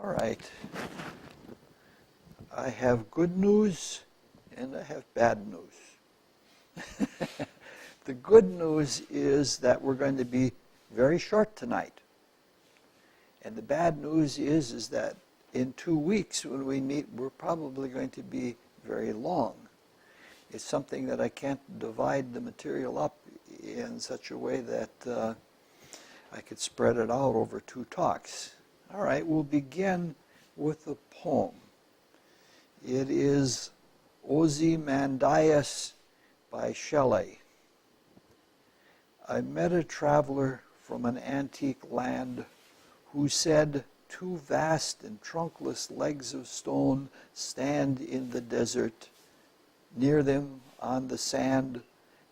All right. I have good news and I have bad news. The good news is that we're going to be very short tonight. And the bad news is that in 2 weeks when we meet, we're probably going to be very long. It's something that I can't divide the material up in such a way that I could spread it out over 2 talks. All right, we'll begin with a poem. It is Ozymandias by Shelley. I met a traveler from an antique land who said, 2 vast and trunkless legs of stone stand in the desert. Near them, on the sand,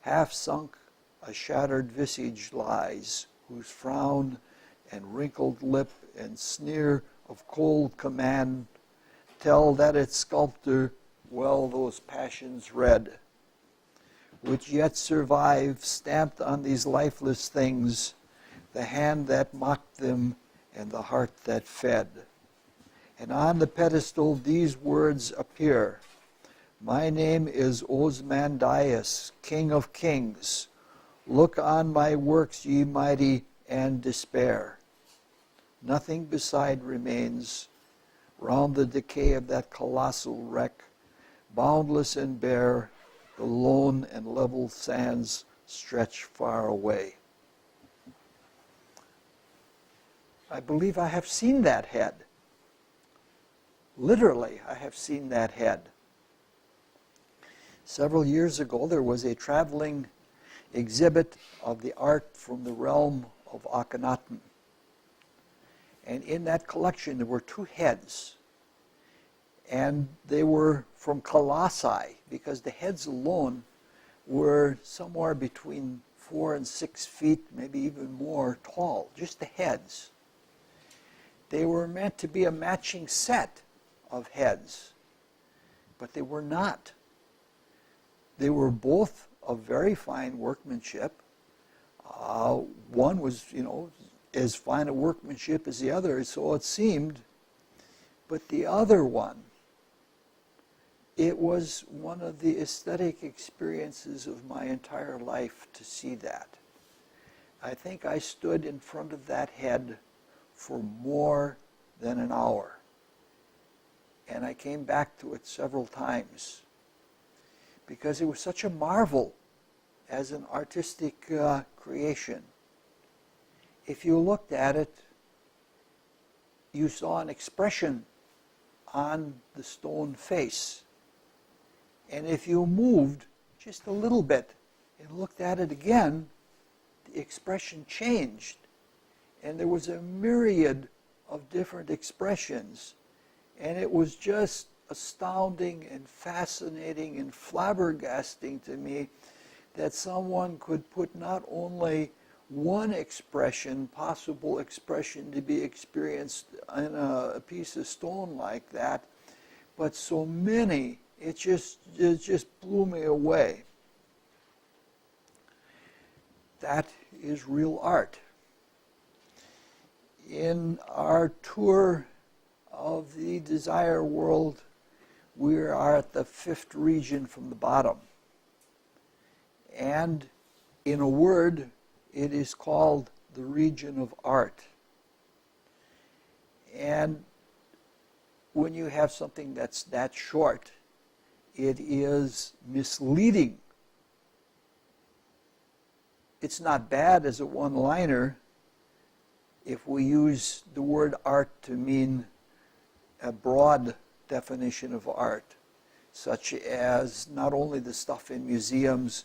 half sunk, a shattered visage lies, whose frown and wrinkled lip and sneer of cold command tell that its sculptor well those passions read, which yet survive, stamped on these lifeless things, the hand that mocked them and the heart that fed. And on the pedestal these words appear, my name is Ozymandias, King of Kings. Look on my works, ye mighty, and despair. Nothing beside remains. Round the decay of that colossal wreck, boundless and bare, the lone and level sands stretch far away. I believe I have seen that head. Literally, I have seen that head. Several years ago, there was a traveling exhibit of the art from the realm of Akhenaten. And in that collection, there were 2 heads. And they were from colossi, because the heads alone were somewhere between 4 and 6 feet, maybe even more tall, just the heads. They were meant to be a matching set of heads, but they were not. They were both of very fine workmanship. One was, as fine a workmanship as the other, so it seemed. But the other one, it was one of the aesthetic experiences of my entire life to see that. I think I stood in front of that head for more than an hour. And I came back to it several times because it was such a marvel as an artistic creation. If you looked at it, you saw an expression on the stone face. And if you moved just a little bit and looked at it again, the expression changed. And there was a myriad of different expressions. And it was just astounding and fascinating and flabbergasting to me that someone could put not only one expression, possible expression to be experienced in a piece of stone like that, but so many. It just blew me away. That is real art. In our tour of the desire world, we are at the 5th region from the bottom. And in a word, it is called the region of art. And when you have something that's that short, it is misleading. It's not bad as a one-liner if we use the word art to mean a broad definition of art, such as not only the stuff in museums,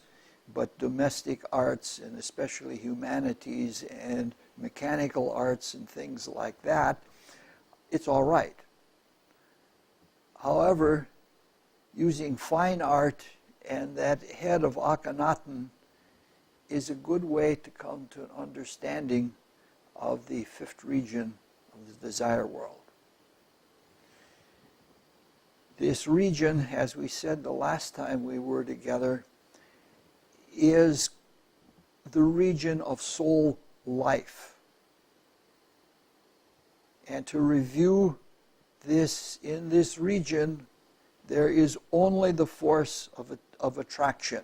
but domestic arts and especially humanities and mechanical arts and things like that. It's all right. However, using fine art and that head of Akhenaten is a good way to come to an understanding of the 5th region of the desire world. This region, as we said the last time we were together, is the region of soul life. And to review in this region, there is only the force of attraction.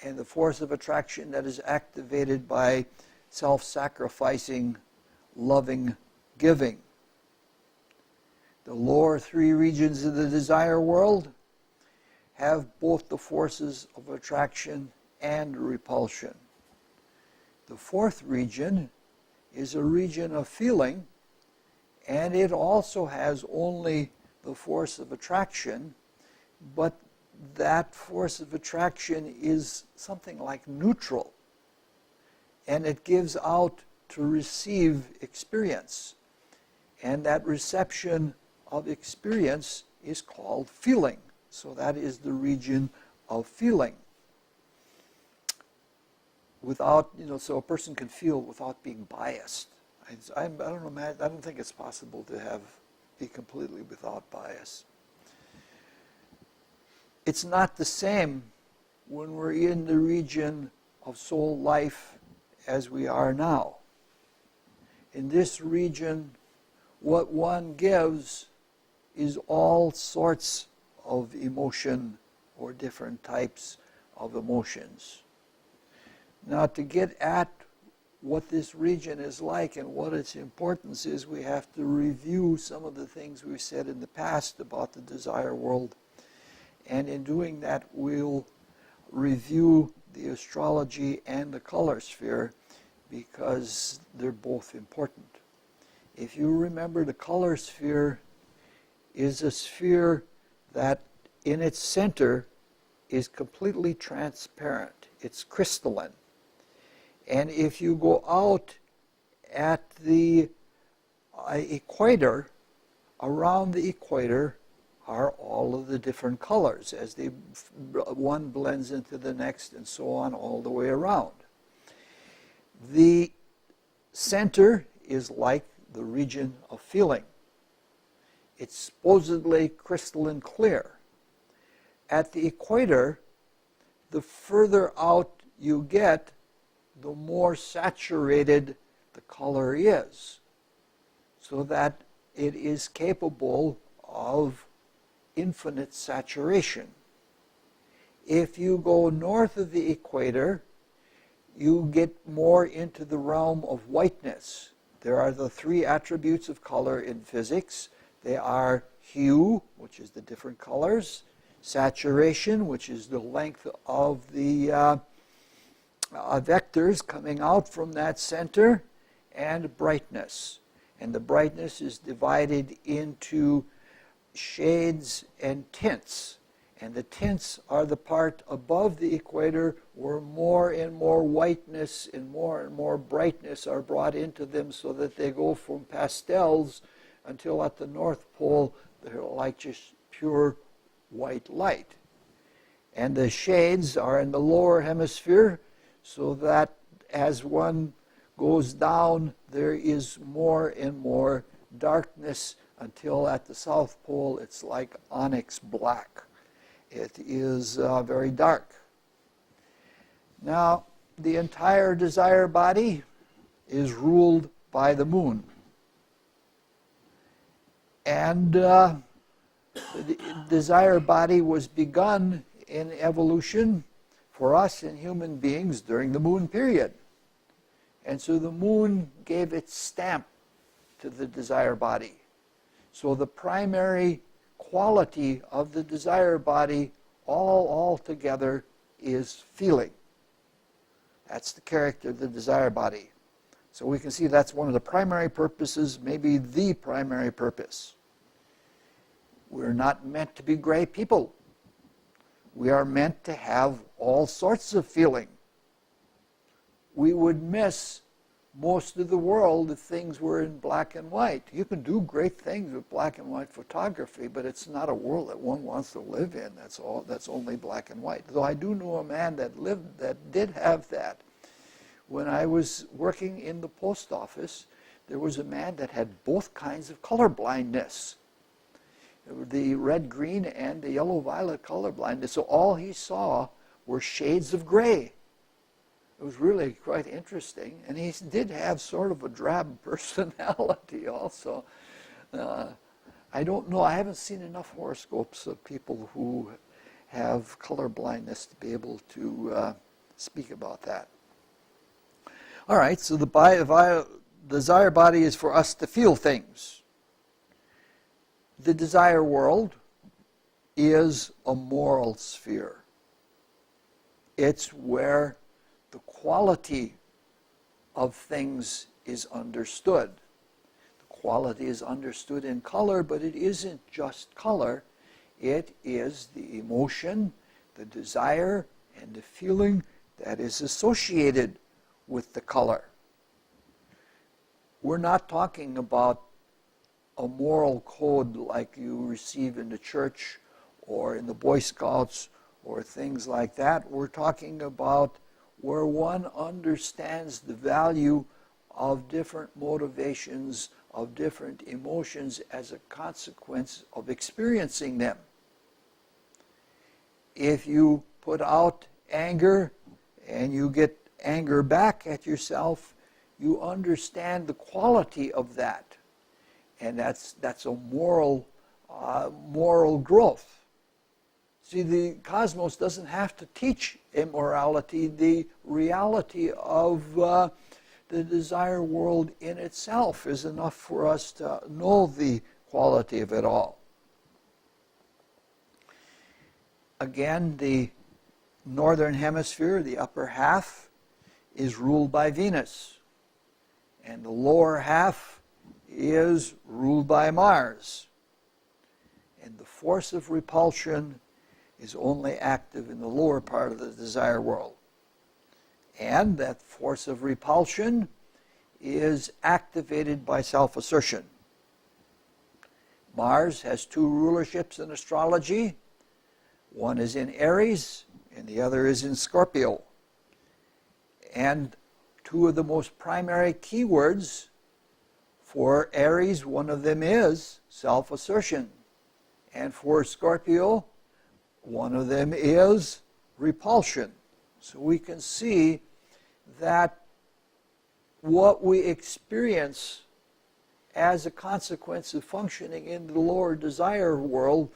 And the force of attraction that is activated by self-sacrificing, loving giving. The lower three regions of the desire world have both the forces of attraction and repulsion. The fourth region is a region of feeling, and it also has only the force of attraction, but that force of attraction is something like neutral, and it gives out to receive experience. And that reception of experience is called feeling. So that is the region of feeling. Without, so a person can feel without being biased. I don't think it's possible to be completely without bias. It's not the same when we're in the region of soul life as we are now. In this region, what one gives is all sorts of emotion or different types of emotions. Now, to get at what this region is like and what its importance is, we have to review some of the things we've said in the past about the desire world. And in doing that, we'll review the astrology and the color sphere because they're both important. If you remember, the color sphere is a sphere that in its center is completely transparent. It's crystalline. And if you go out at the equator, around the equator are all of the different colors as one blends into the next and so on all the way around. The center is like the region of feeling. It's supposedly crystalline clear. At the equator, the further out you get, the more saturated the color is, so that it is capable of infinite saturation. If you go north of the equator, you get more into the realm of whiteness. There are the three attributes of color in physics. They are hue, which is the different colors, saturation, which is the length of the vectors coming out from that center, and brightness. And the brightness is divided into shades and tints. And the tints are the part above the equator where more and more whiteness and more brightness are brought into them, so that they go from pastels until at the North Pole they're like just pure white light. And the shades are in the lower hemisphere, so that as one goes down, there is more and more darkness until at the South Pole it's like onyx black. It is very dark. Now, the entire desire body is ruled by the moon. And the desire body was begun in evolution for us in human beings during the moon period. And so the moon gave its stamp to the desire body. So the primary quality of the desire body all together is feeling. That's the character of the desire body. So we can see that's one of the primary purposes, maybe the primary purpose. We're not meant to be gray people. We are meant to have all sorts of feeling. We would miss most of the world if things were in black and white. You can do great things with black and white photography, but it's not a world that one wants to live in. That's only black and white. Though I do know a man that did have that. When I was working in the post office, there was a man that had both kinds of color blindness. The red-green and the yellow-violet color blindness. So all he saw were shades of gray. It was really quite interesting. And he did have sort of a drab personality also. I don't know. I haven't seen enough horoscopes of people who have color blindness to be able to speak about that. All right, so the desire body is for us to feel things. The desire world is a moral sphere. It's where the quality of things is understood. The quality is understood in color, but it isn't just color. It is the emotion, the desire, and the feeling that is associated with the color. We're not talking about a moral code like you receive in the church or in the Boy Scouts or things like that. We're talking about where one understands the value of different motivations, of different emotions as a consequence of experiencing them. If you put out anger and you get anger back at yourself, you understand the quality of that. And that's a moral growth. See, the cosmos doesn't have to teach immorality. The reality of the desire world in itself is enough for us to know the quality of it all. Again, the northern hemisphere, the upper half, is ruled by Venus. And the lower half is ruled by Mars. And the force of repulsion is only active in the lower part of the desire world. And that force of repulsion is activated by self-assertion. Mars has two rulerships in astrology. One is in Aries, and the other is in Scorpio. And two of the most primary keywords for Aries, one of them is self-assertion. And for Scorpio, one of them is repulsion. So we can see that what we experience as a consequence of functioning in the lower desire world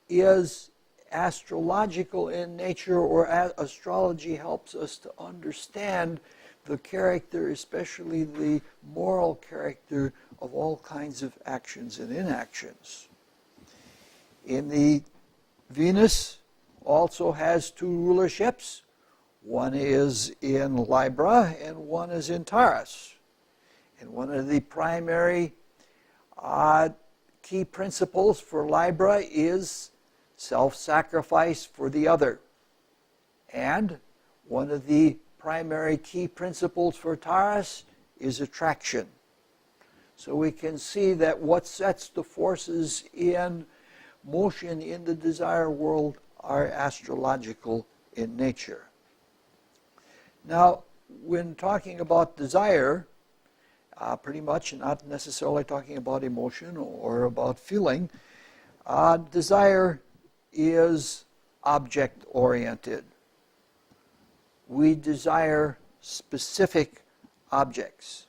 is astrological in nature, or astrology helps us to understand the character, especially the moral character of all kinds of actions and inactions. In the Venus also has two rulerships. One is in Libra and one is in Taurus. And one of the primary key principles for Libra is self-sacrifice for the other. And one of the primary key principles for Taurus is attraction. So we can see that what sets the forces in motion in the desire world are astrological in nature. Now, when talking about desire, pretty much not necessarily talking about emotion or about feeling, desire is object-oriented. We desire specific objects.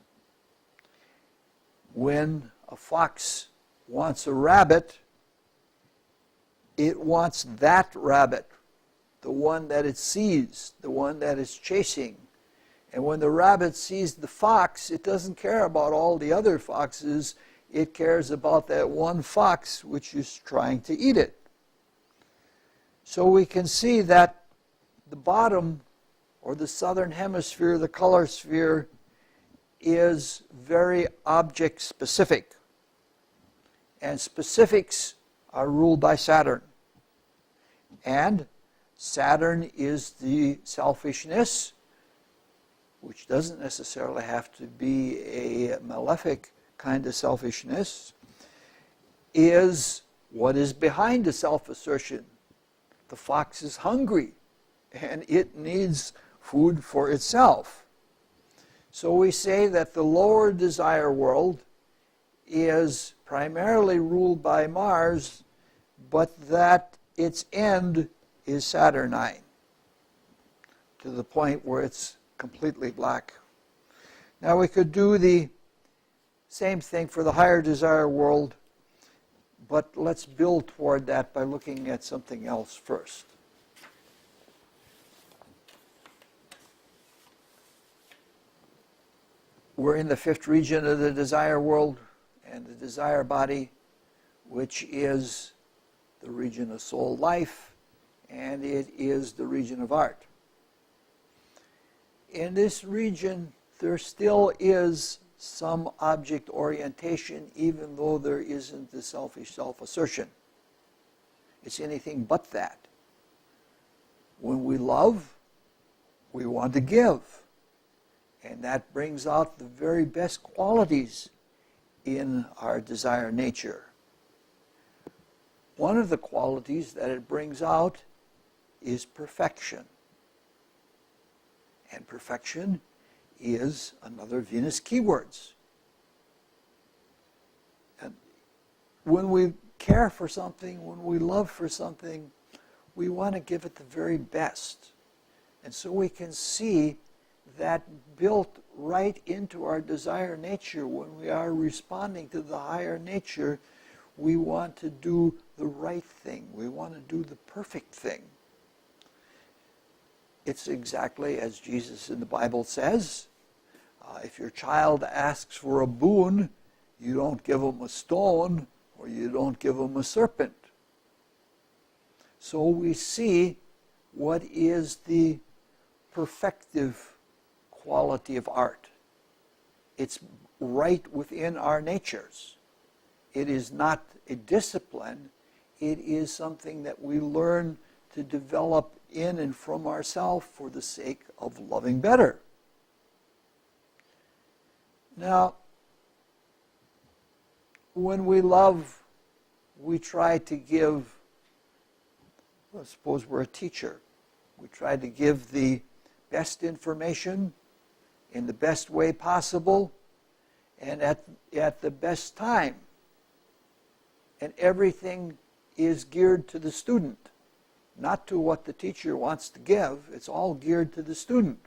When a fox wants a rabbit, it wants that rabbit, the one that it sees, the one that it's chasing. And when the rabbit sees the fox, it doesn't care about all the other foxes. It cares about that one fox which is trying to eat it. So we can see that the bottom, or the southern hemisphere, the color sphere, is very object specific. And specifics are ruled by Saturn. And Saturn is the selfishness, which doesn't necessarily have to be a malefic kind of selfishness, is what is behind the self-assertion. The fox is hungry, and it needs food for itself. So we say that the lower desire world is primarily ruled by Mars, but that its end is Saturnine, to the point where it's completely black. Now we could do the same thing for the higher desire world But let's build toward that by looking at something else first. We're in the fifth region of the desire world and the desire body, which is the region of soul life, and it is the region of art. In this region, there still is some object orientation, even though there isn't the selfish self-assertion. It's anything but that. When we love, we want to give. And that brings out the very best qualities in our desire nature. One of the qualities that it brings out is perfection. And perfection is another Venus keywords. And when we care for something, when we love for something, we want to give it the very best. And so we can see that built right into our desire nature. When we are responding to the higher nature, we want to do the right thing. We want to do the perfect thing. It's exactly as Jesus in the Bible says, if your child asks for a boon, you don't give them a stone or you don't give them a serpent. So we see what is the perfective quality of art. It's right within our natures. It is not a discipline. It is something that we learn to develop in and from ourselves for the sake of loving better. Now, when we love, we try to give, well, suppose we're a teacher. We try to give the best information in the best way possible and at the best time. And everything is geared to the student, not to what the teacher wants to give. It's all geared to the student.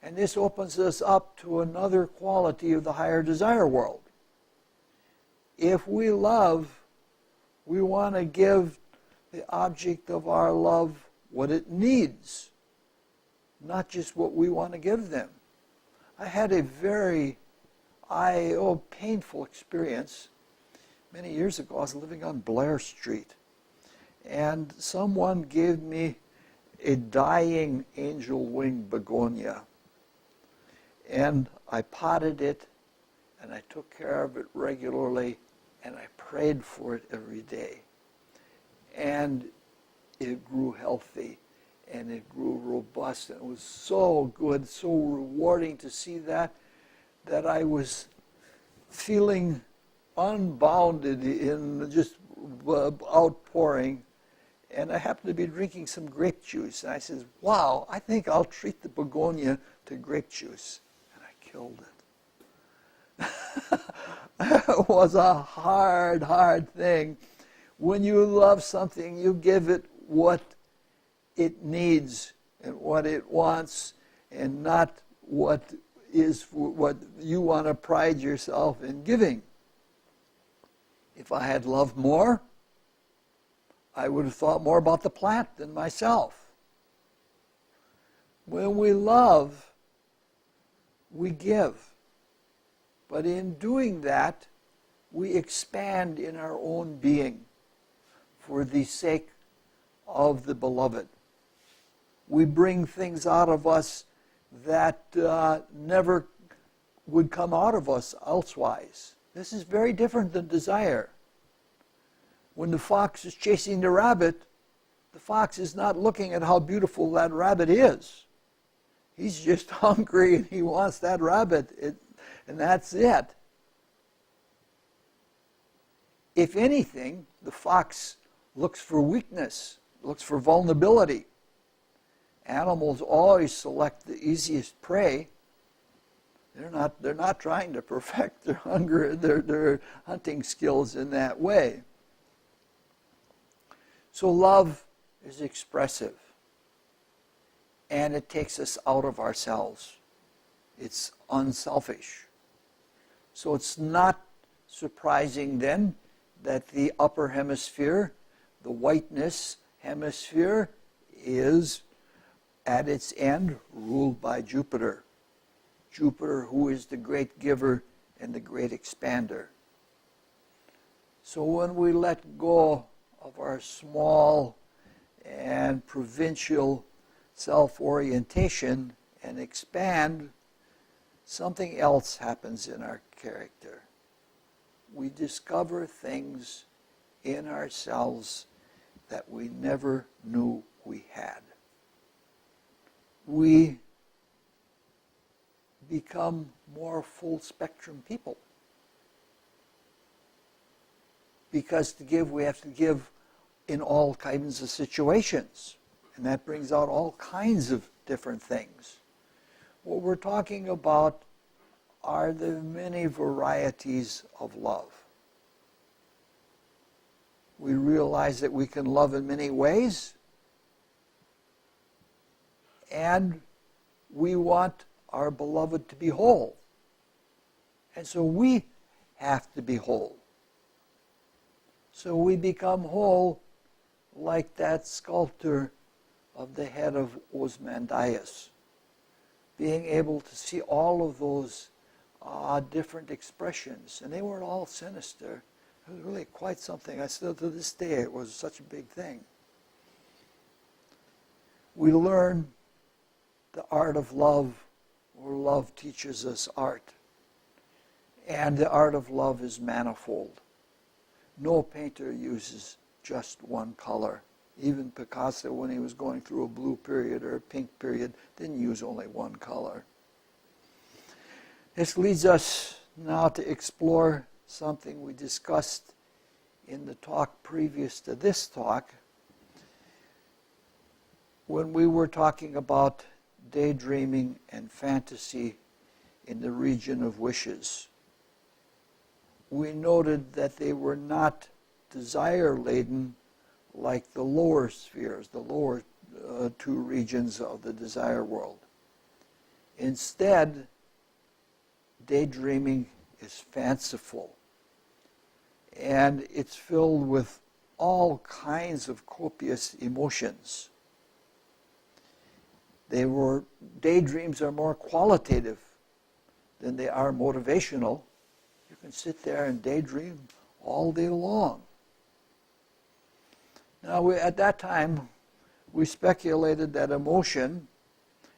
And this opens us up to another quality of the higher desire world. If we love, we want to give the object of our love what it needs, not just what we want to give them. I had a very painful experience. Many years ago, I was living on Blair Street, and someone gave me a dying angel wing begonia. And I potted it, and I took care of it regularly, and I prayed for it every day. And it grew healthy, and it grew robust, and it was so good, so rewarding to see that I was feeling unbounded in just outpouring. And I happened to be drinking some grape juice, and I said, wow, I think I'll treat the begonia to grape juice. And I killed it. It was a hard thing. When you love something, you give it what it needs and what it wants, and not what you want to pride yourself in giving. If I had loved more, I would have thought more about the plant than myself. When we love, we give. But in doing that, we expand in our own being for the sake of the beloved. We bring things out of us that never would come out of us elsewise. This is very different than desire. When the fox is chasing the rabbit, the fox is not looking at how beautiful that rabbit is. He's just hungry and he wants that rabbit, and that's it. If anything, the fox looks for weakness, looks for vulnerability. Animals always select the easiest prey. They're not trying to perfect their hunting skills in that way. So love is expressive, and it takes us out of ourselves. It's unselfish. So it's not surprising then that the upper hemisphere, the whiteness hemisphere, is at its end ruled by Jupiter. Jupiter, who is the great giver and the great expander. So when we let go of our small and provincial self-orientation and expand, something else happens in our character. We discover things in ourselves that we never knew we had. We become more full-spectrum people. Because to give, we have to give in all kinds of situations. And that brings out all kinds of different things. What we're talking about are the many varieties of love. We realize that we can love in many ways, and we want our beloved to be whole. And so we have to be whole. So we become whole like that sculptor of the head of Ozymandias, being able to see all of those different expressions. And they weren't all sinister. It was really quite something. I still, to this day, it was such a big thing. We learn the art of love, or love teaches us art. And the art of love is manifold. No painter uses just one color. Even Picasso, when he was going through a blue period or a pink period, didn't use only one color. This leads us now to explore something we discussed in the talk previous to this talk, when we were talking about daydreaming and fantasy in the region of wishes. We noted that they were not desire-laden like the lower spheres, the lower two regions of the desire world. Instead, daydreaming is fanciful, and it's filled with all kinds of copious emotions. Daydreams are more qualitative than they are motivational. You can sit there and daydream all day long. Now, at that time, we speculated that emotion,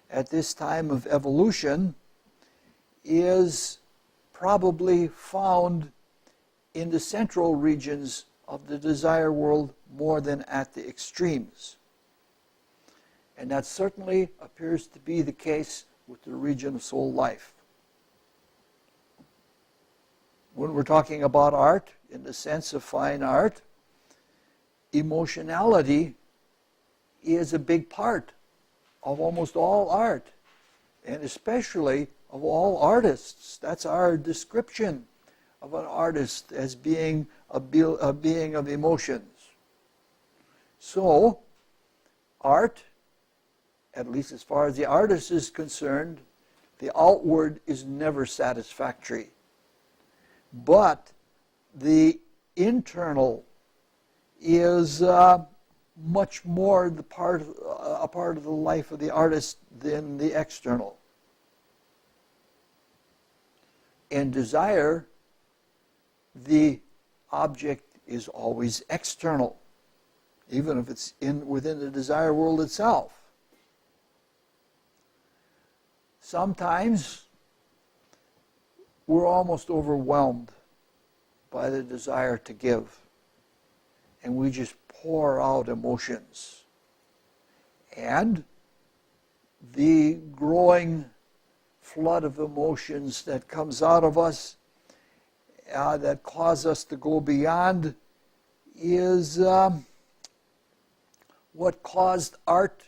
at this time of evolution, is probably found in the central regions of the desire world more than at the extremes. And that certainly appears to be the case with the region of soul life. When we're talking about art, in the sense of fine art, emotionality is a big part of almost all art, and especially of all artists. That's our description of an artist, as being a being of emotions. So, art, at least as far as the artist is concerned, the outward is never satisfactory. But the internal is much more a part of the life of the artist than the external. In desire, the object is always external, even if it's within the desire world itself. Sometimes we're almost overwhelmed by the desire to give, and we just pour out emotions. And the growing flood of emotions that comes out of us, that cause us to go beyond, is what caused art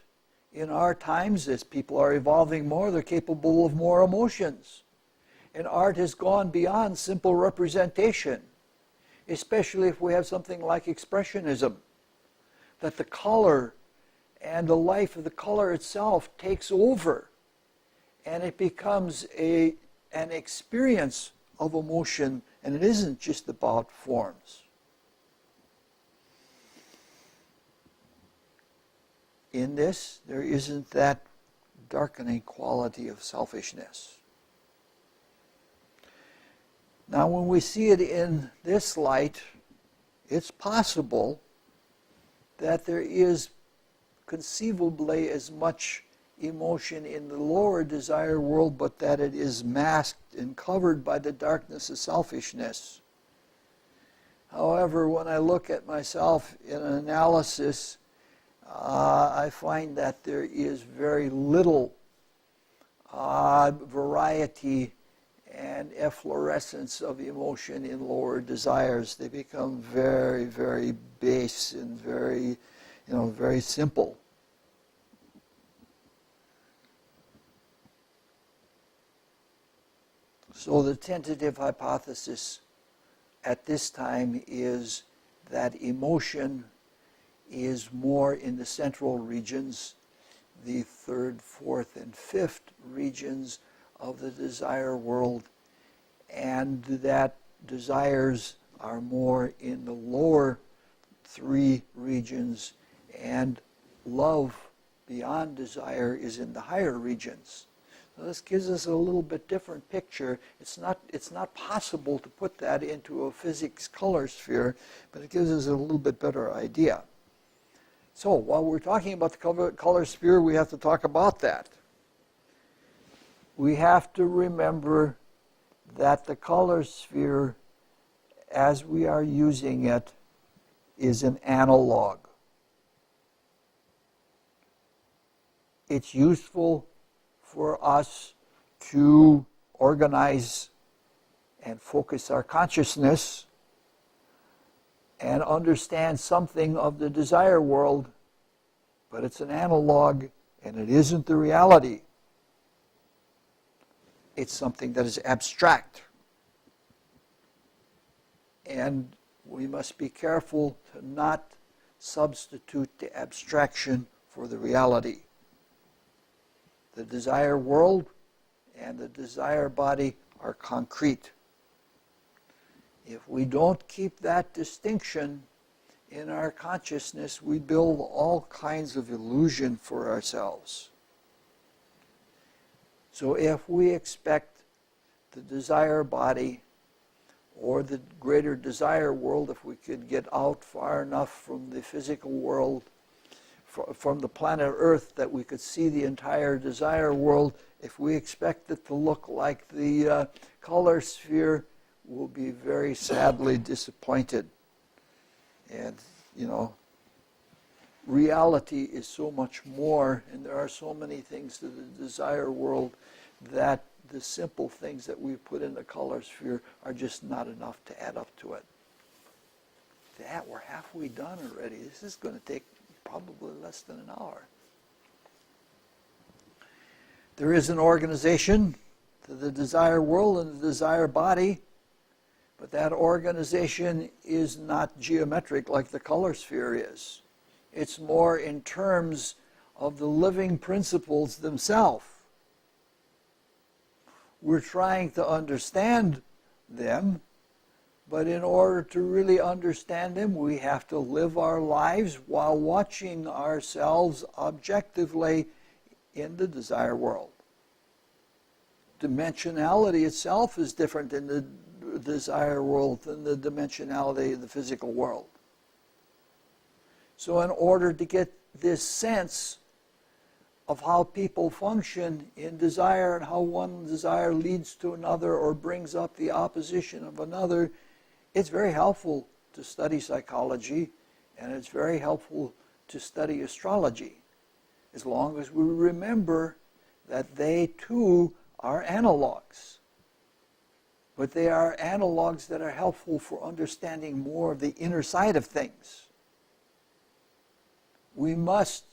in our times. As people are evolving more, they're capable of more emotions. And art has gone beyond simple representation, especially if we have something like expressionism, that the color and the life of the color itself takes over, and it becomes an experience of emotion, and it isn't just about forms. in this, there isn't that darkening quality of selfishness. Now, when we see it in this light, it's possible that there is conceivably as much emotion in the lower desire world, but that it is masked and covered by the darkness of selfishness. However, when I look at myself in an analysis, I find that there is very little variety and efflorescence of emotion in lower desires. They become very, very base and very, very simple. So the tentative hypothesis at this time is that emotion is more in the central regions, the third, fourth, and fifth regions of the desire world, and that desires are more in the lower three regions, and love beyond desire is in the higher regions. So this gives us a little bit different picture. It's not possible to put that into a physics color sphere, but it gives us a little bit better idea. So while we're talking about the color sphere, we have to talk about that. We have to remember that the color sphere, as we are using it, is an analog. It's useful for us to organize and focus our consciousness and understand something of the desire world, but it's an analog and it isn't the reality. It's something that is abstract. And we must be careful to not substitute the abstraction for the reality. The desire world and the desire body are concrete. If we don't keep that distinction in our consciousness, we build all kinds of illusion for ourselves. So if we expect the desire body or the greater desire world, if we could get out far enough from the physical world, from the planet Earth, that we could see the entire desire world, if we expect it to look like the color sphere, we'll be very sadly disappointed. And, reality is so much more, and there are so many things to the desire world that the simple things that we put in the color sphere are just not enough to add up to it. That, we're halfway done already. This is going to take probably less than an hour. There is an organization to the desire world and the desire body, but that organization is not geometric like the color sphere is. It's more in terms of the living principles themselves. We're trying to understand them, but in order to really understand them, we have to live our lives while watching ourselves objectively in the desire world. Dimensionality itself is different in the desire world than the dimensionality of the physical world. So in order to get this sense of how people function in desire and how one desire leads to another or brings up the opposition of another, it's very helpful to study psychology, and it's very helpful to study astrology, as long as we remember that they too are analogs. But they are analogs that are helpful for understanding more of the inner side of things. We must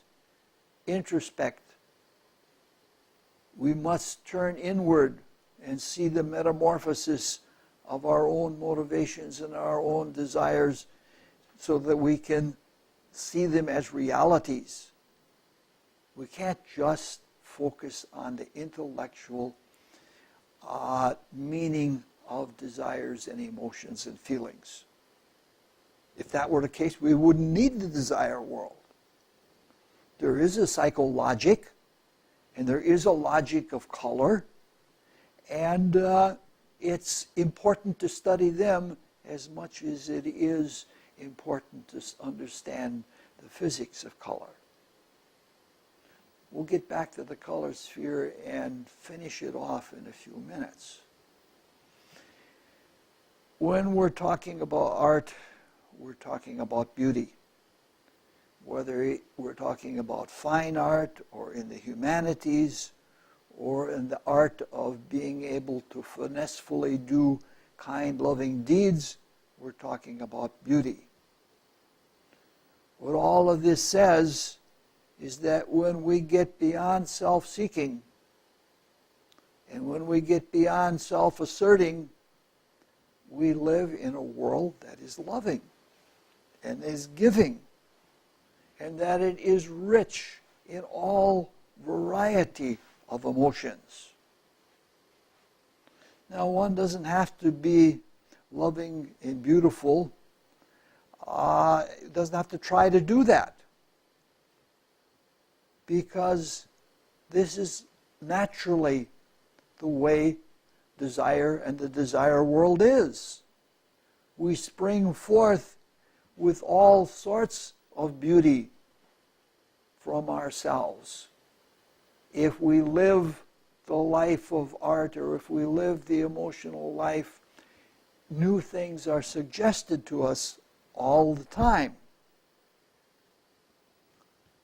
introspect. We must turn inward and see the metamorphosis of our own motivations and our own desires so that we can see them as realities. We can't just focus on the intellectual meaning of desires and emotions and feelings. If that were the case, we wouldn't need the desire world. there is a psychologic, and there is a logic of color, and it's important to study them as much as it is important to understand the physics of color. We'll get back to the color sphere and finish it off in a few minutes. When we're talking about art, we're talking about beauty. Whether we're talking about fine art or in the humanities or in the art of being able to finessefully do kind, loving deeds, we're talking about beauty. What all of this says is that when we get beyond self-seeking and when we get beyond self-asserting, we live in a world that is loving and is giving, and that it is rich in all variety of emotions. Now, one doesn't have to be loving and beautiful. Doesn't have to try to do that, because this is naturally the way desire and the desire world is. We spring forth with all sorts of beauty from ourselves. If we live the life of art, or if we live the emotional life, new things are suggested to us all the time.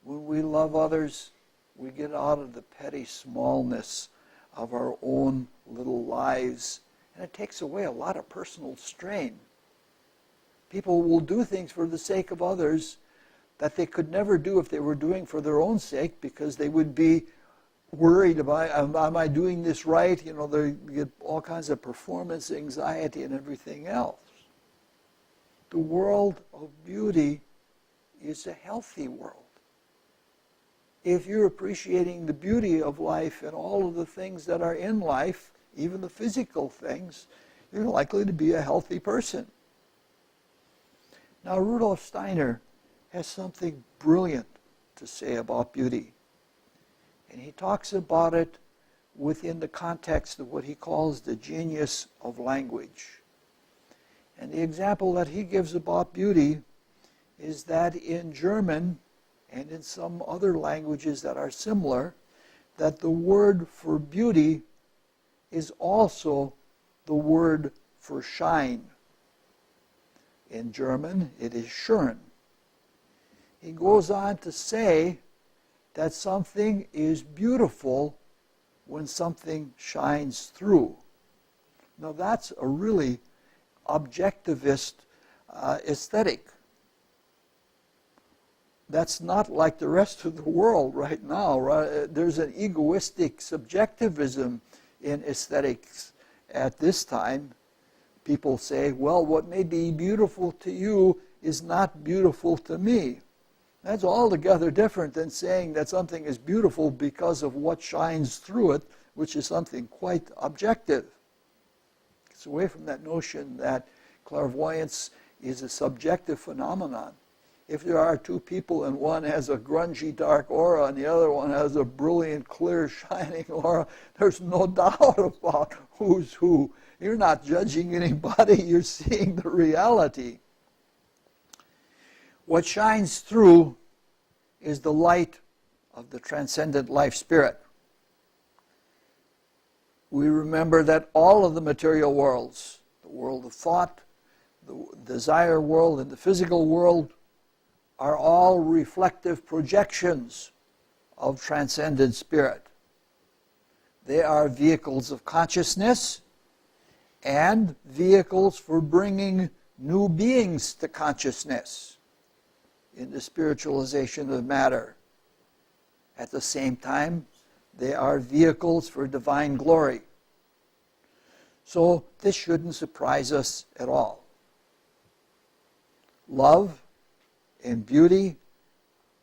When we love others, we get out of the petty smallness of our own little lives, and it takes away a lot of personal strain. People will do things for the sake of others that they could never do if they were doing for their own sake, because they would be worried about, am I doing this right? You know, they get all kinds of performance anxiety and everything else. The world of beauty is a healthy world. If you're appreciating the beauty of life and all of the things that are in life, even the physical things, you're likely to be a healthy person. Now, Rudolf Steiner has something brilliant to say about beauty. And he talks about it within the context of what he calls the genius of language. And the example that he gives about beauty is that in German and in some other languages that are similar, that the word for beauty is also the word for shine. In German, it is schön. He goes on to say that something is beautiful when something shines through. Now that's a really objectivist aesthetic. That's not like the rest of the world right now. Right? There's an egoistic subjectivism in aesthetics at this time. People say, well, what may be beautiful to you is not beautiful to me. That's altogether different than saying that something is beautiful because of what shines through it, which is something quite objective. It's away from that notion that clairvoyance is a subjective phenomenon. If there are two people and one has a grungy, dark aura and the other one has a brilliant, clear, shining aura, there's no doubt about who's who. You're not judging anybody, you're seeing the reality. What shines through is the light of the transcendent life spirit. We remember that all of the material worlds, the world of thought, the desire world, and the physical world, are all reflective projections of transcendent spirit. They are vehicles of consciousness and vehicles for bringing new beings to consciousness in the spiritualization of matter. At the same time, they are vehicles for divine glory. So this shouldn't surprise us at all. Love and beauty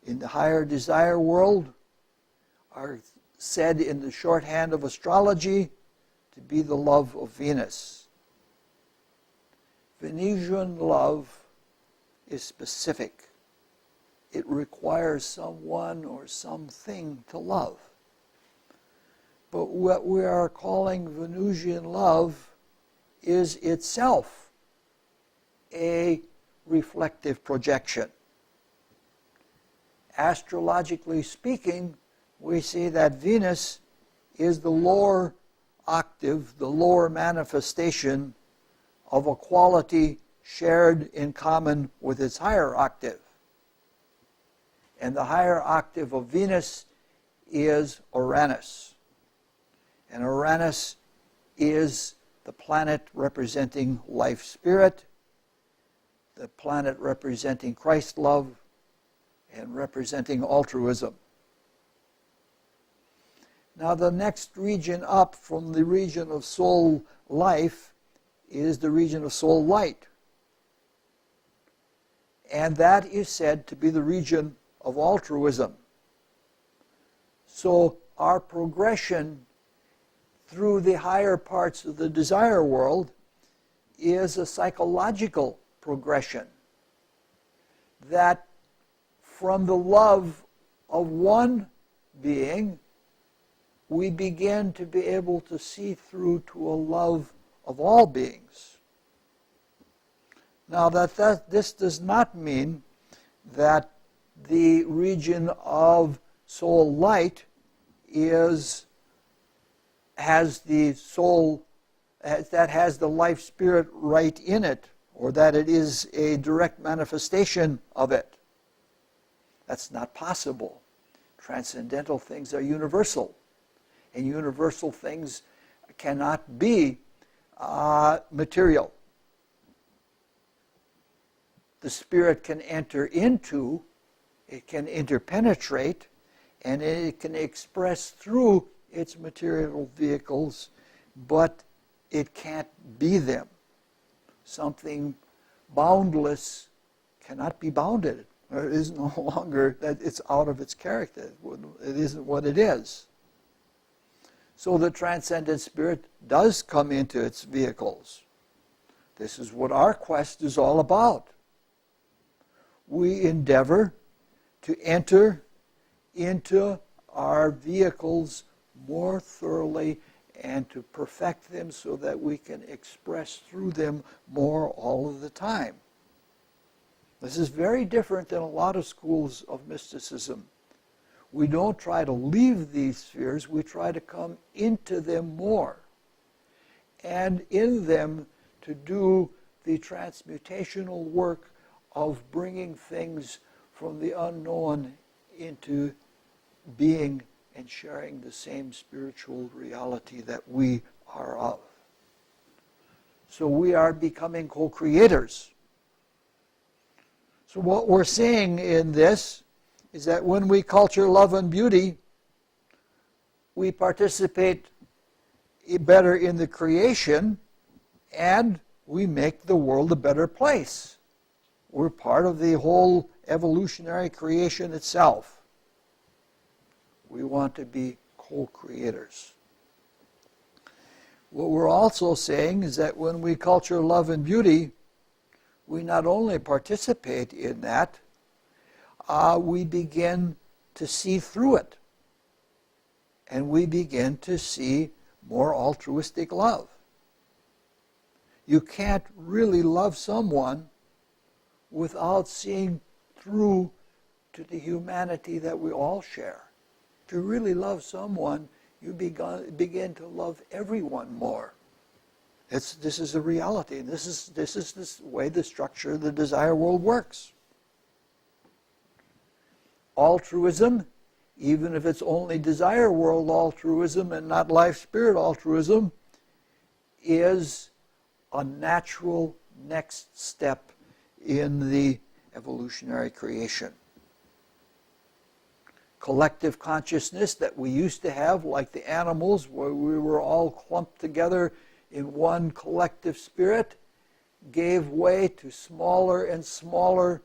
in the higher desire world are said in the shorthand of astrology to be the love of Venus. Venusian love is specific. it requires someone or something to love. But what we are calling Venusian love is itself a reflective projection. Astrologically speaking, we see that Venus is the lower octave, the lower manifestation of a quality shared in common with its higher octave. And the higher octave of Venus is Uranus. And Uranus is the planet representing life spirit, the planet representing Christ love, and representing altruism. Now the next region up from the region of soul life is the region of soul light. And that is said to be the region of altruism. So our progression through the higher parts of the desire world is a psychological progression that from the love of one being, we begin to be able to see through to a love of all beings. Now this does not mean that the region of soul light has the soul that has the life spirit right in it, or that it is a direct manifestation of it. That's not possible. Transcendental things are universal, and universal things cannot be material. The spirit can enter into, it can interpenetrate, and it can express through its material vehicles, but it can't be them. Something boundless cannot be bounded. It is no longer that it's out of its character. It isn't what it is. So the transcendent spirit does come into its vehicles. This is what our quest is all about. We endeavor to enter into our vehicles more thoroughly and to perfect them so that we can express through them more all of the time. This is very different than a lot of schools of mysticism. We don't try to leave these spheres, we try to come into them more. And in them to do the transmutational work of bringing things from the unknown into being and sharing the same spiritual reality that we are of. So we are becoming co-creators. So what we're saying in this is that when we culture love and beauty, we participate better in the creation and we make the world a better place. We're part of the whole evolutionary creation itself. We want to be co-creators. What we're also saying is that when we culture love and beauty, we not only participate in that, we begin to see through it. And we begin to see more altruistic love. You can't really love someone without seeing through to the humanity that we all share. If you really love someone, you begin to love everyone more. This is a reality. This is the way the structure of the desire world works. Altruism, even if it's only desire world altruism and not life spirit altruism, is a natural next step in the evolutionary creation. Collective consciousness that we used to have, like the animals, where we were all clumped together in one collective spirit, gave way to smaller and smaller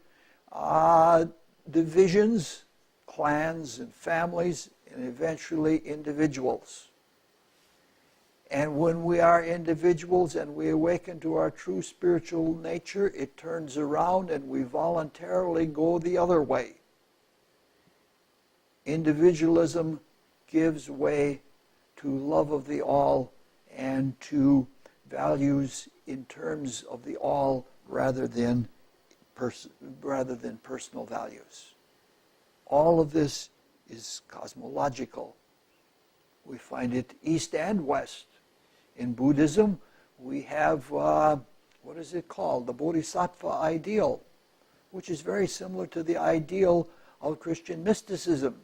divisions, clans and families, and eventually individuals. And when we are individuals and we awaken to our true spiritual nature, it turns around and we voluntarily go the other way. individualism gives way to love of the all and to values in terms of the all rather than personal values. All of this is cosmological. We find it east and west. In Buddhism, we have, what is it called? The Bodhisattva ideal, which is very similar to the ideal of Christian mysticism,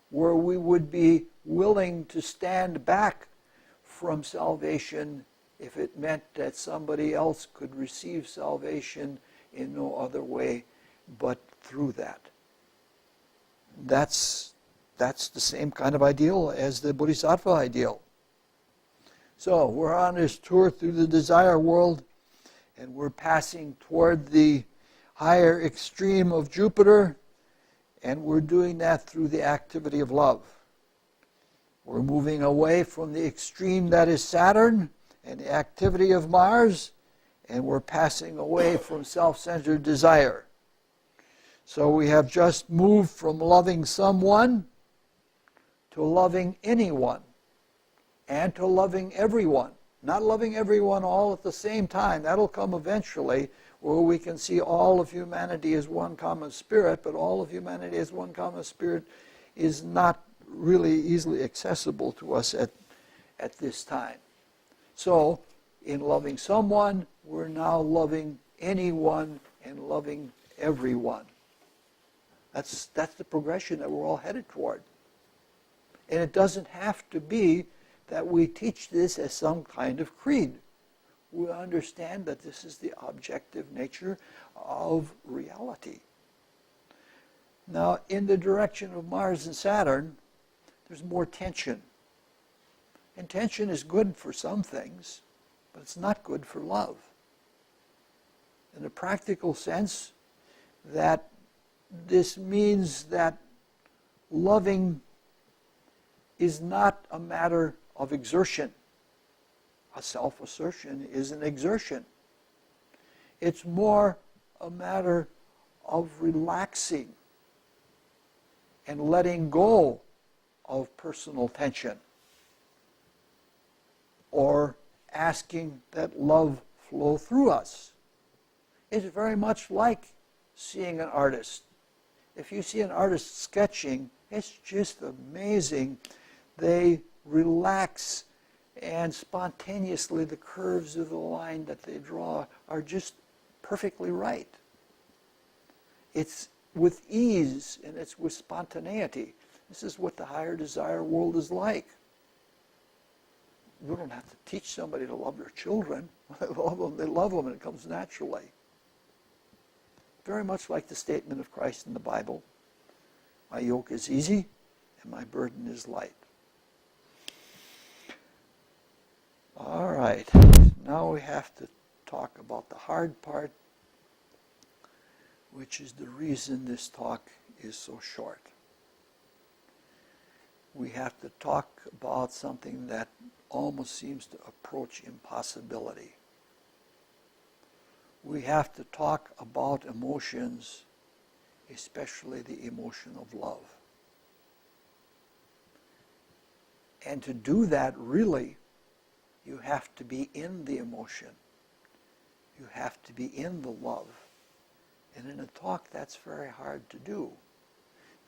where we would be willing to stand back from salvation if it meant that somebody else could receive salvation in no other way but through that. That's the same kind of ideal as the Bodhisattva ideal. So we're on this tour through the desire world, and we're passing toward the higher extreme of Jupiter, and we're doing that through the activity of love. We're moving away from the extreme that is Saturn and the activity of Mars, and we're passing away from self-centered desire. So we have just moved from loving someone to loving anyone and to loving everyone. Not loving everyone all at the same time. That'll come eventually, where we can see all of humanity as one common spirit, but all of humanity as one common spirit is not really easily accessible to us at this time. So, in loving someone, we're now loving anyone and loving everyone. That's the progression that we're all headed toward. And it doesn't have to be that we teach this as some kind of creed. We understand that this is the objective nature of reality. Now, in the direction of Mars and Saturn, there's more tension. And tension is good for some things, but it's not good for love. In a practical sense, that this means that loving is not a matter of exertion. A self-assertion is an exertion. It's more a matter of relaxing and letting go of personal tension, or asking that love flow through us. It's very much like seeing an artist. If you see an artist sketching, it's just amazing. They relax, and spontaneously the curves of the line that they draw are just perfectly right. It's with ease and it's with spontaneity. This is what the higher desire world is like. You don't have to teach somebody to love their children. They love them, and it comes naturally. Very much like the statement of Christ in the Bible, "My yoke is easy and my burden is light." All right, now we have to talk about the hard part, which is the reason this talk is so short. We have to talk about something that almost seems to approach impossibility. We have to talk about emotions, especially the emotion of love. And to do that, really, you have to be in the emotion. You have to be in the love. And in a talk, that's very hard to do.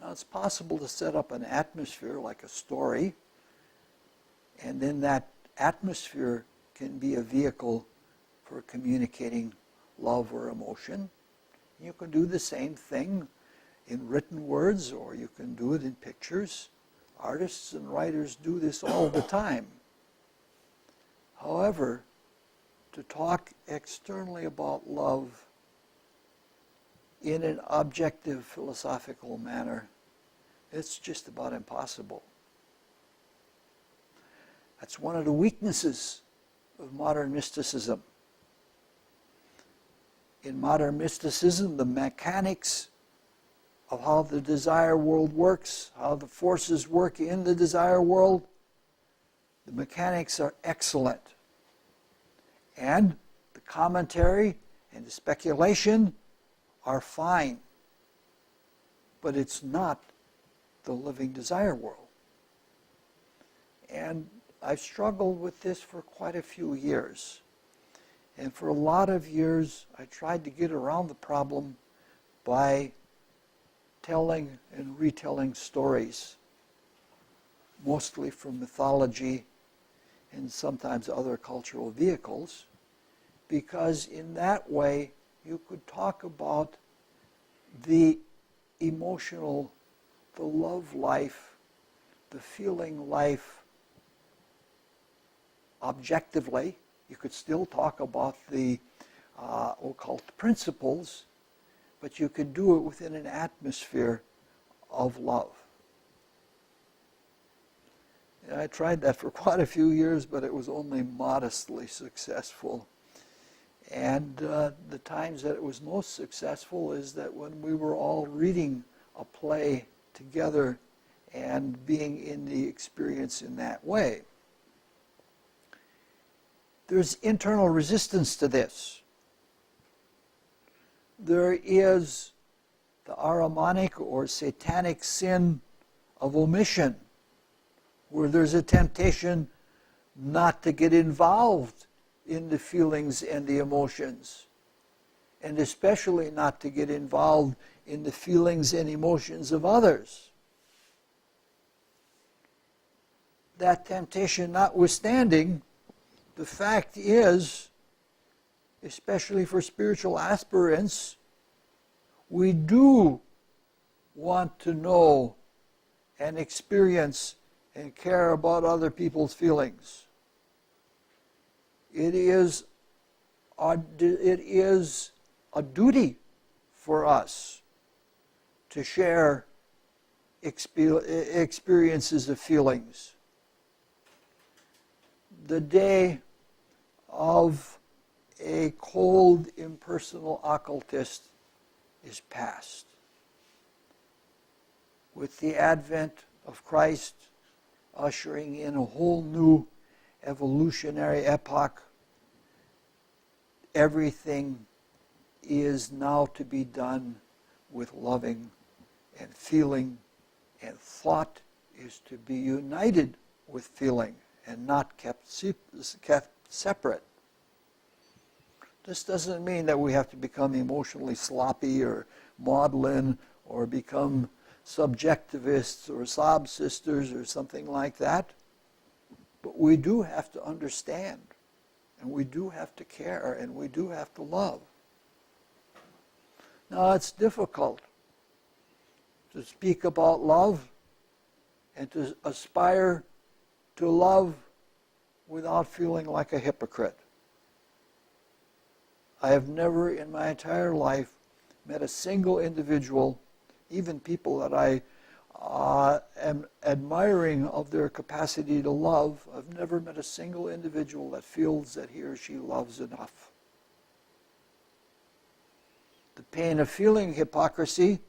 Now, it's possible to set up an atmosphere like a story, and then that atmosphere can be a vehicle for communicating love or emotion. You can do the same thing in written words, or you can do it in pictures. Artists and writers do this all the time. However, to talk externally about love in an objective philosophical manner, it's just about impossible. That's one of the weaknesses of modern mysticism. In modern mysticism, the mechanics of how the desire world works, how the forces work in the desire world, the mechanics are excellent. And the commentary and the speculation are fine. But it's not the living desire world. And I've struggled with this for quite a few years. And for a lot of years, I tried to get around the problem by telling and retelling stories, mostly from mythology and sometimes other cultural vehicles, because in that way you could talk about the emotional, the love life, the feeling life objectively. You could still talk about the occult principles, but you could do it within an atmosphere of love. And I tried that for quite a few years, but it was only modestly successful. And the times that it was most successful is that when we were all reading a play together and being in the experience in that way. There's internal resistance to this. There is the Ahrimanic or satanic sin of omission, where there's a temptation not to get involved in the feelings and the emotions, and especially not to get involved in the feelings and emotions of others. That temptation notwithstanding, the fact is, especially for spiritual aspirants, we do want to know and experience and care about other people's feelings. It is a duty for us to share experiences of feelings. The day of a cold, impersonal occultist is past. With the advent of Christ ushering in a whole new evolutionary epoch, everything is now to be done with loving and feeling, and thought is to be united with feeling and not kept separate. This doesn't mean that we have to become emotionally sloppy or maudlin or become subjectivists or sob sisters or something like that. But we do have to understand, and we do have to care, and we do have to love. Now, it's difficult to speak about love and to aspire to love without feeling like a hypocrite. I have never in my entire life met a single individual, even people that I am admiring of their capacity to love. I've never met a single individual that feels that he or she loves enough. The pain of feeling hypocrisy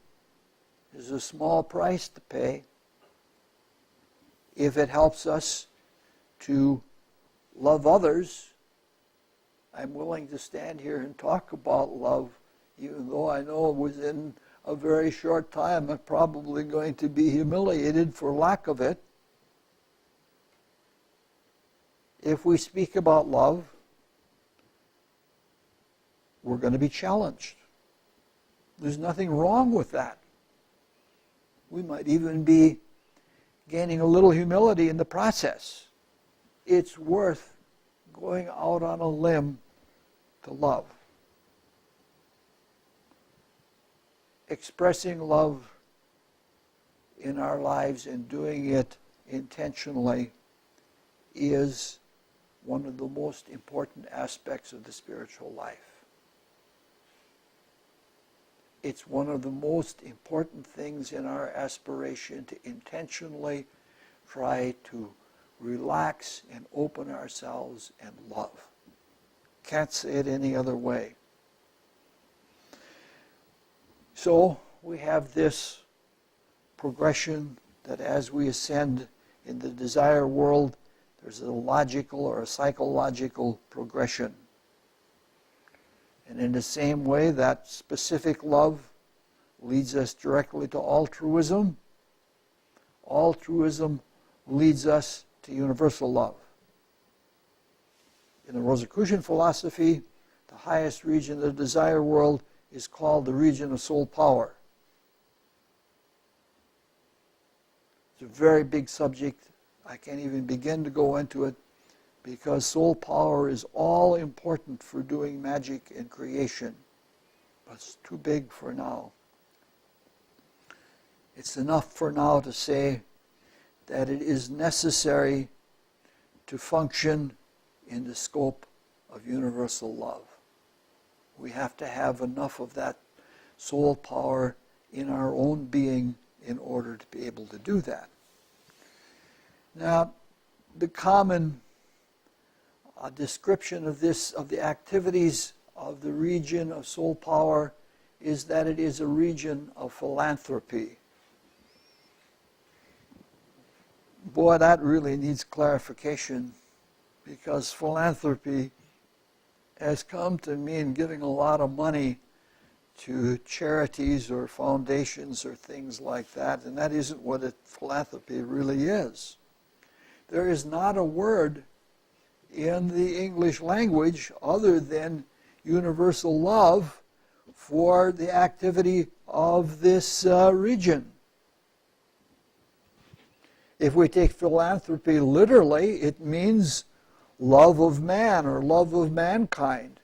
is a small price to pay if it helps us to love others. I'm willing to stand here and talk about love, even though I know within a very short time I'm probably going to be humiliated for lack of it. If we speak about love, we're going to be challenged. There's nothing wrong with that. We might even be gaining a little humility in the process. It's worth going out on a limb to love. Expressing love in our lives and doing it intentionally is one of the most important aspects of the spiritual life. It's one of the most important things in our aspiration to intentionally try to relax and open ourselves and love. Can't say it any other way. So we have this progression that as we ascend in the desire world, there's a logical or a psychological progression. And in the same way, that specific love leads us directly to altruism. altruism leads us to universal love. In the Rosicrucian philosophy, the highest region of the desire world is called the region of soul power. It's a very big subject. I can't even begin to go into it because soul power is all important for doing magic and creation. But it's too big for now. It's enough for now to say that it is necessary to function in the scope of universal love. We have to have enough of that soul power in our own being in order to be able to do that. Now, the common description of this, of the activities of the region of soul power, is that it is a region of philanthropy. Boy, that really needs clarification, because philanthropy has come to mean giving a lot of money to charities or foundations or things like that, and that isn't what philanthropy really is. There is not a word in the English language other than universal love for the activity of this region. If we take philanthropy literally, it means love of man or love of mankind.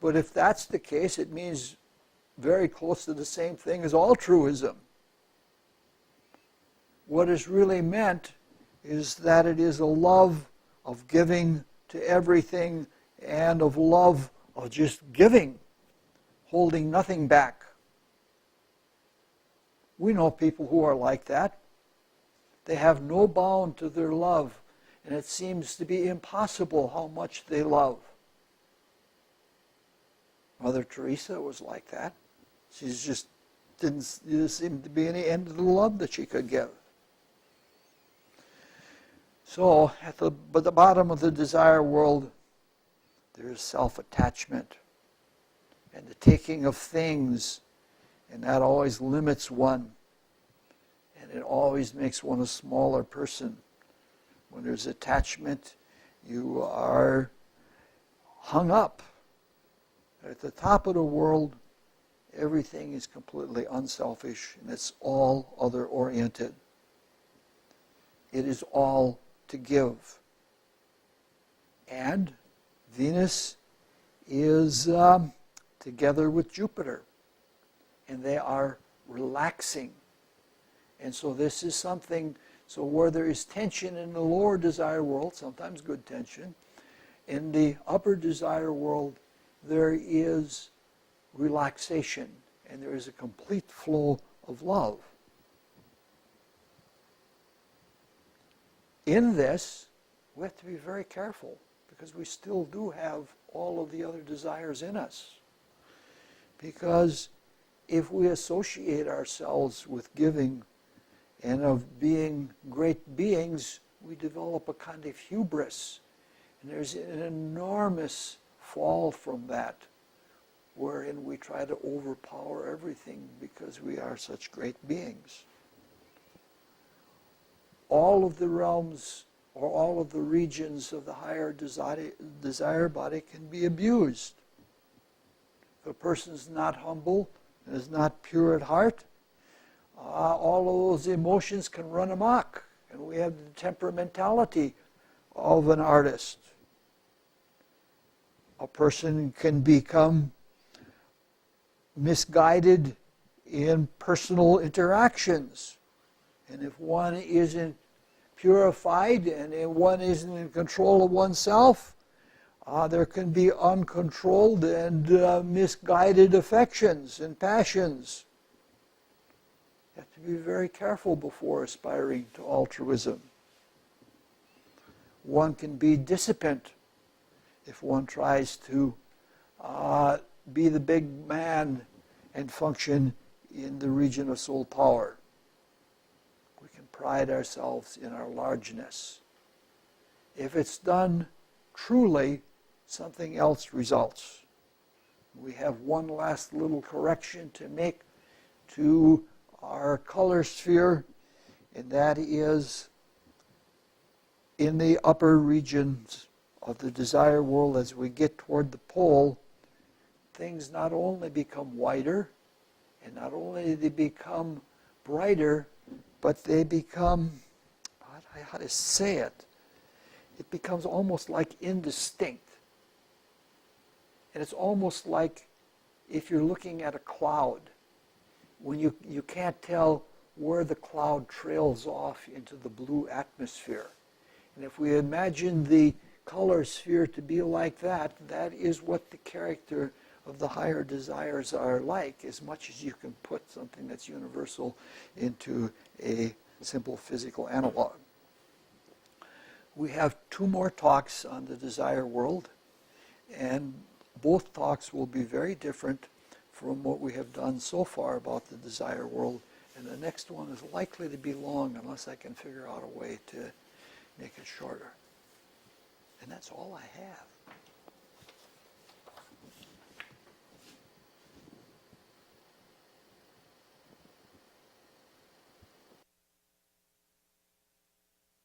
But if that's the case, it means very close to the same thing as altruism. What is really meant is that it is a love of giving to everything and of love of just giving, holding nothing back. We know people who are like that. They have no bound to their love, and it seems to be impossible how much they love. Mother Teresa was like that. She's just didn't seem to be any end to the love that she could give. So, at the bottom of the desire world, there is self-attachment and the taking of things, and that always limits one. And it always makes one a smaller person. When there's attachment, you are hung up. At the top of the world, everything is completely unselfish, and it's all other-oriented. It is all to give. And Venus is together with Jupiter, and they are relaxing. And so this is something, so where there is tension in the lower desire world, sometimes good tension, in the upper desire world, there is relaxation, and there is a complete flow of love. In this, we have to be very careful, because we still do have all of the other desires in us. Because if we associate ourselves with giving and of being great beings, we develop a kind of hubris. And there's an enormous fall from that, wherein we try to overpower everything because we are such great beings. All of the realms or all of the regions of the higher desire body can be abused. If a person's not humble and is not pure at heart, all of those emotions can run amok, and we have the temperamentality of an artist. A person can become misguided in personal interactions, and if one isn't purified and if one isn't in control of oneself, there can be uncontrolled and misguided affections and passions. You have to be very careful before aspiring to altruism. One can be dissipant if one tries to be the big man and function in the region of soul power. We can pride ourselves in our largeness. If it's done truly, something else results. We have one last little correction to make to our color sphere, and that is in the upper regions of the desire world as we get toward the pole, things not only become whiter, and not only do they become brighter, but they become, how to say it, it becomes almost like indistinct. And it's almost like if you're looking at a cloud, when you can't tell where the cloud trails off into the blue atmosphere. And if we imagine the color sphere to be like that, that is what the character of the higher desires are like, as much as you can put something that's universal into a simple physical analog. We have 2 more talks on the desire world, and both talks will be very different from what we have done so far about the desire world, and the next one is likely to be long unless I can figure out a way to make it shorter. And that's all I have.